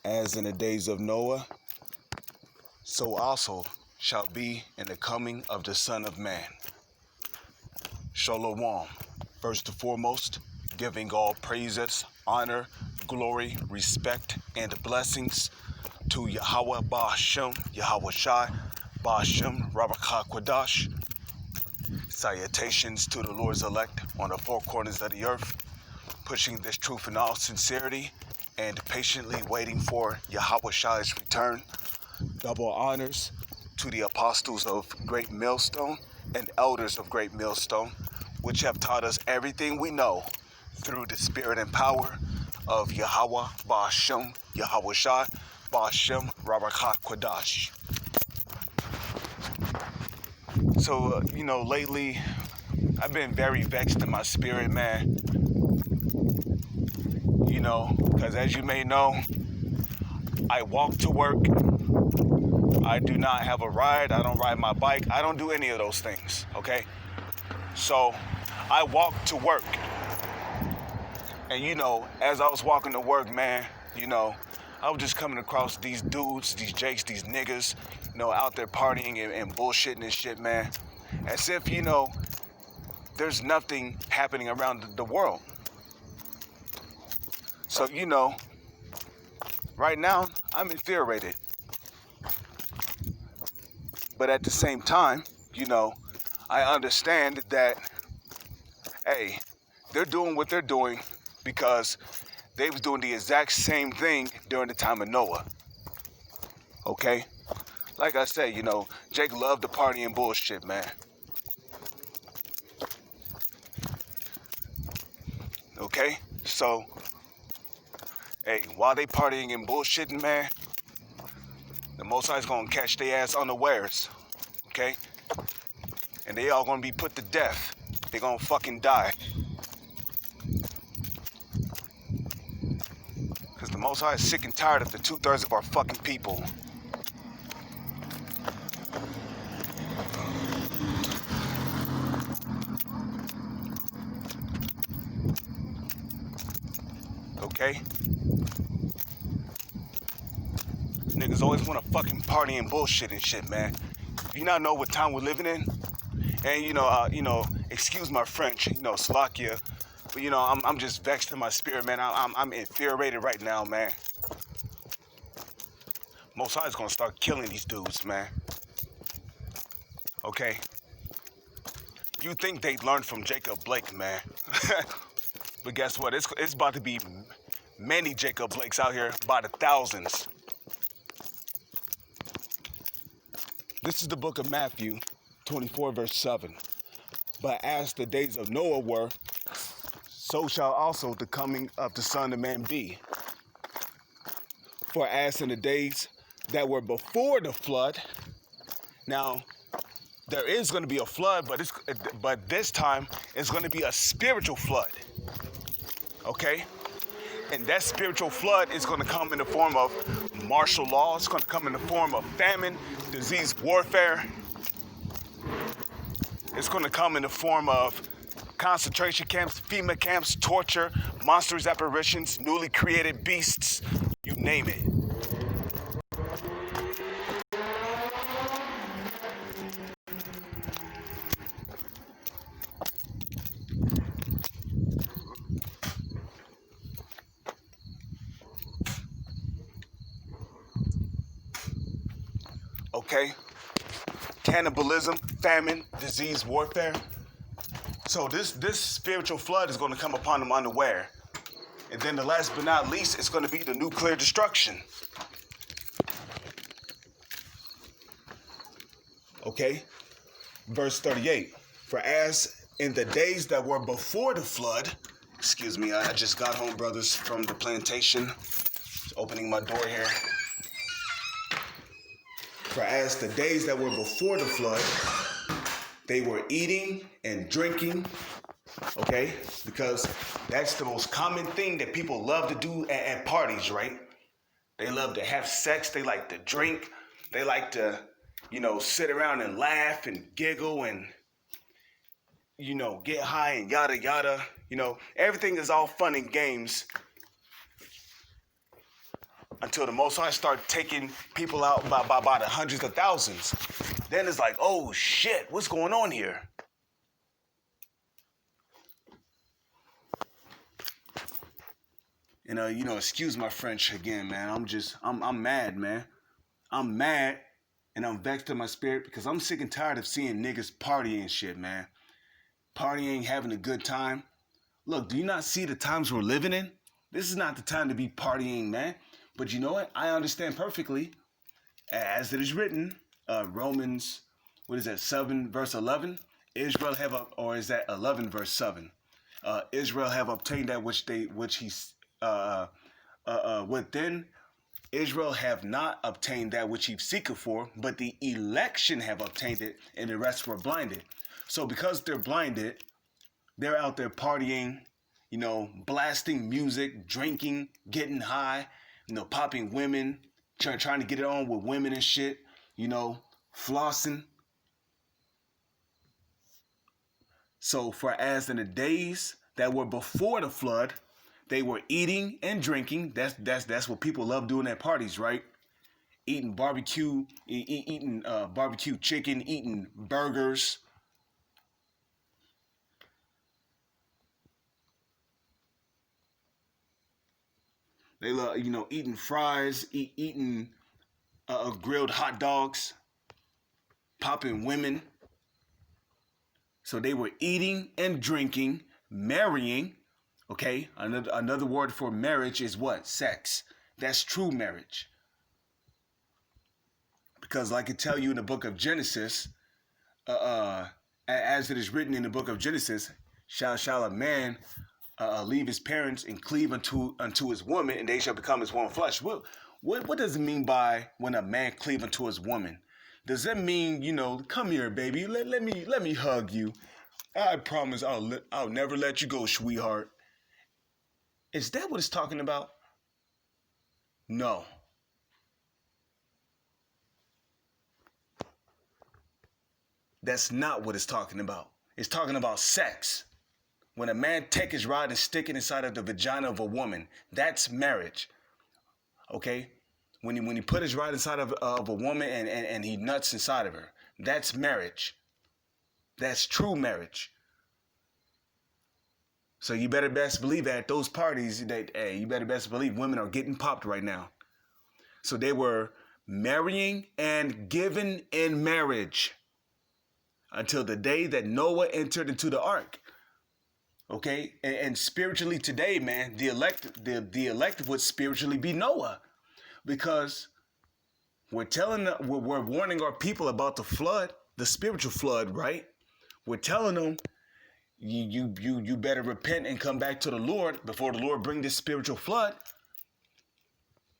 As in the days of Noah, so also shall be in the coming of the Son of Man. Shalom. First and foremost, giving all praises, honor, glory, respect, and blessings to Yahweh Ba'ashem, Yahweh Shai, Ba'ashem, Rabakah Quadash. Salutations to the Lord's elect on the four corners of the earth, pushing this truth in all sincerity and patiently waiting for Yahweh Shai's return. Double honors to the apostles of Great Millstone and elders of Great Millstone, which have taught us everything we know through the spirit and power of Yahweh Ba'ashem, Yahweh Shai, Ba'ashem, Rabakah Quadash. So, lately, I've been very vexed in my spirit, man. Because as you may know, I walk to work. I do not have a ride. I don't ride my bike. I don't do any of those things, okay? So I walk to work. And, as I was walking to work, man, I was just coming across these dudes, these jakes, these niggas, out there partying and bullshitting and shit, man. As if, there's nothing happening around the world. So, right now, I'm infuriated. But at the same time, I understand that, hey, they're doing what they're doing because they was doing the exact same thing during the time of Noah. Okay? Like I said, Jake loved the party and bullshit, man. Okay? So, hey, while they partying and bullshitting, man, the Most High's gonna catch their ass unawares. Okay? And they all gonna be put to death. They gonna fucking die. Because the Most High is sick and tired of the 2/3 of our fucking people. Okay? Niggas always wanna fucking party and bullshit and shit, man. You not know what time we're living in? And excuse my French, Slovakia, but I'm just vexed in my spirit, man. I'm infuriated right now, man. Most High is gonna start killing these dudes, man. Okay? You think they learned from Jacob Blake, man? But guess what? It's about to be many Jacob Blakes out here by the thousands. This is the book of Matthew 24, verse 7. But as the days of Noah were, so shall also the coming of the Son of Man be. For as in the days that were before the flood, now there is going to be a flood, but this time it's going to be a spiritual flood. Okay? And that spiritual flood is going to come in the form of martial law. It's going to come in the form of famine, disease, warfare. It's going to come in the form of concentration camps, FEMA camps, torture, monstrous apparitions, newly created beasts, you name it. Okay? Cannibalism, famine, disease, warfare. So this spiritual flood is going to come upon them unaware. And then the last but not least, it's going to be the nuclear destruction. Okay? Verse 38. For as in the days that were before the flood, excuse me, I just got home, brothers, from the plantation. Just opening my door here. For as the days that were before the flood, they were eating and drinking, okay? Because that's the most common thing that people love to do at parties, right? They love to have sex. They like to drink. They like to, sit around and laugh and giggle and, get high and yada, yada. Everything is all fun and games until the Most High start taking people out by the hundreds of thousands. Then it's like, oh shit, what's going on here? And excuse my French again, man. I'm mad, man. I'm mad and I'm vexed in my spirit because I'm sick and tired of seeing niggas partying and shit, man. Partying, having a good time. Look, do you not see the times we're living in? This is not the time to be partying, man. But you know what? I understand perfectly. As it is written, Romans, 7 verse 11? Israel have, or is that 11 verse 7? Israel have obtained that which then Israel have not obtained that which he seeketh for, but the election have obtained it, and the rest were blinded. So because they're blinded, they're out there partying, blasting music, drinking, getting high, popping women, trying to get it on with women and shit, flossing. So for as in the days that were before the flood, they were eating and drinking. That's what people love doing at parties, right? Eating barbecue, eating barbecue chicken, eating burgers. They love, eating fries, eating grilled hot dogs, popping women. So they were eating and drinking, marrying. Okay, another word for marriage is what? Sex. That's true marriage. Because like I tell you in the book of Genesis, as it is written in the book of Genesis, shall a man leave his parents and cleave unto his woman, and they shall become his one flesh. What does it mean by when a man cleave unto his woman? Does that mean, come here, baby, let me hug you. I promise I'll never let you go, sweetheart. Is that what it's talking about? No. That's not what it's talking about. It's talking about sex. When a man take his rod and stick it inside of the vagina of a woman, that's marriage. Okay? When he put his rod inside of a woman and he nuts inside of her, that's marriage. That's true marriage. So you better best believe at those parties, you better best believe women are getting popped right now. So they were marrying and given in marriage until the day that Noah entered into the ark. Okay? And spiritually today, man, the elect would spiritually be Noah. Because we're warning our people about the flood, the spiritual flood, right? We're telling them, you better repent and come back to the Lord before the Lord bring this spiritual flood.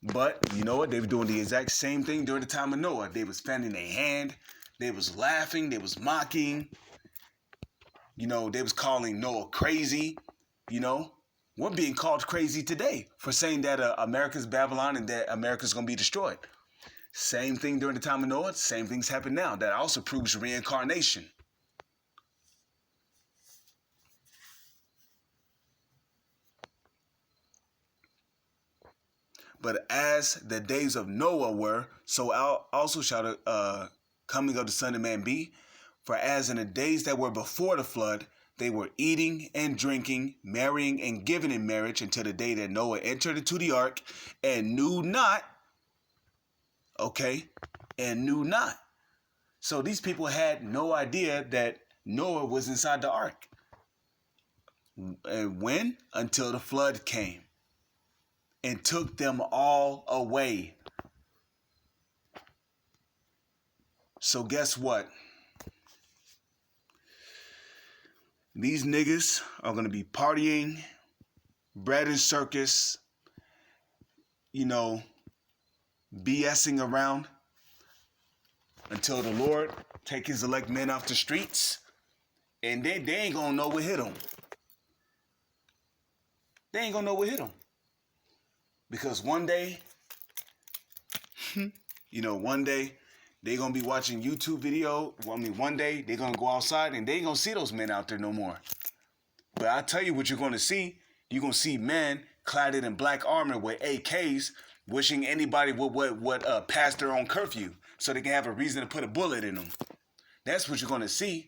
But you know what? They were doing the exact same thing during the time of Noah. They was fanning their hand. They was laughing. They was mocking. They was calling Noah crazy. We're being called crazy today for saying that America's Babylon and that America's going to be destroyed. Same thing during the time of Noah. Same things happen now. That also proves reincarnation. But as the days of Noah were, so also shall the coming of the Son of Man be. For as in the days that were before the flood, they were eating and drinking, marrying and giving in marriage until the day that Noah entered into the ark and knew not. Okay, and knew not. So these people had no idea that Noah was inside the ark. And when? Until the flood came and took them all away. So guess what? These niggas are going to be partying, bread and circus, BSing around until the Lord take his elect men off the streets, and they ain't going to know what hit them. They ain't going to know what hit them. Because one day, one day, they're going to be watching YouTube video. One day, they're going to go outside and they ain't going to see those men out there no more. But I tell you what you're going to see. You're going to see men clad in black armor with AKs wishing anybody would pass their own curfew so they can have a reason to put a bullet in them. That's what you're going to see.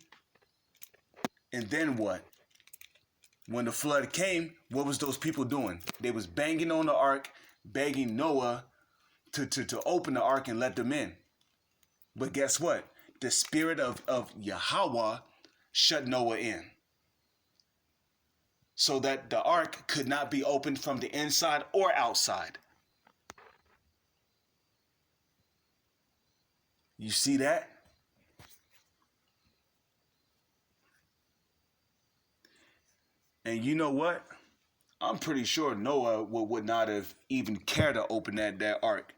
And then what? When the flood came, what was those people doing? They was banging on the ark, begging Noah to open the ark and let them in. But guess what? The spirit of Yahweh shut Noah in, so that the ark could not be opened from the inside or outside. You see that? And you know what? I'm pretty sure Noah would not have even cared to open that ark.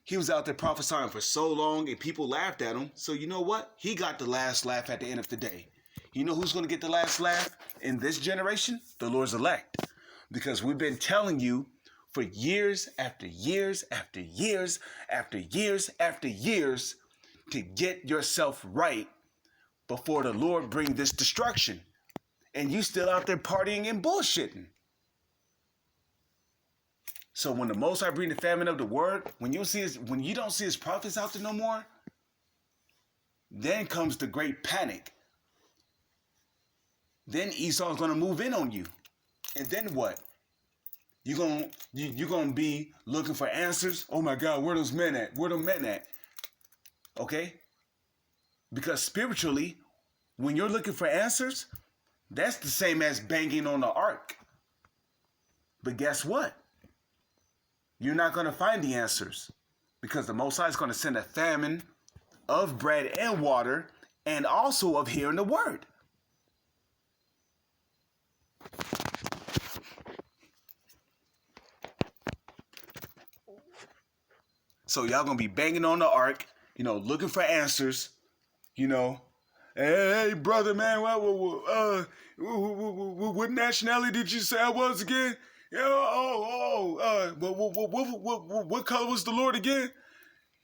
He was out there prophesying for so long and people laughed at him. So you know what? He got the last laugh at the end of the day. You know who's going to get the last laugh in this generation? The Lord's elect. Because we've been telling you for years after years after years after years after years to get yourself right before the Lord bring this destruction. And you still out there partying and bullshitting. So when the Most High bring the famine of the word, when you don't see his prophets out there no more, then comes the great panic. Then Esau's gonna move in on you, and then what? You're gonna be looking for answers. Oh my God, where those men at? Where them men at? Okay, because spiritually, when you're looking for answers, that's the same as banging on the ark. But guess what? You're not going to find the answers, because the Most High is going to send a famine of bread and water, and also of hearing the word. So y'all going to be banging on the ark, looking for answers, Hey, brother, man, what nationality did you say I was again? What color was the Lord again?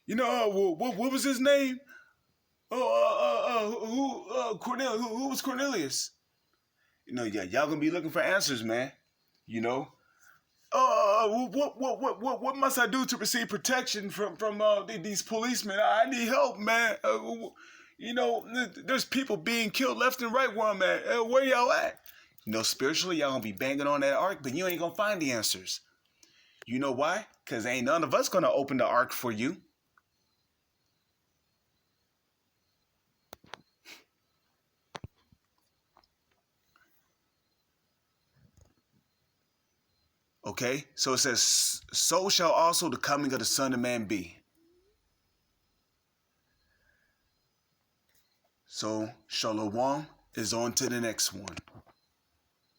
What was his name? Cornelius. Who was Cornelius? Y'all gonna be looking for answers, man. What must I do to receive protection from these policemen? I need help, man. There's people being killed left and right where I'm at. Where y'all at? Spiritually, y'all gonna be banging on that ark, but you ain't gonna find the answers. You know why? Because ain't none of us gonna open the ark for you. Okay, so it says, so shall also the coming of the Son of Man be. So, Shalom is on to the next one.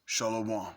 Shalom.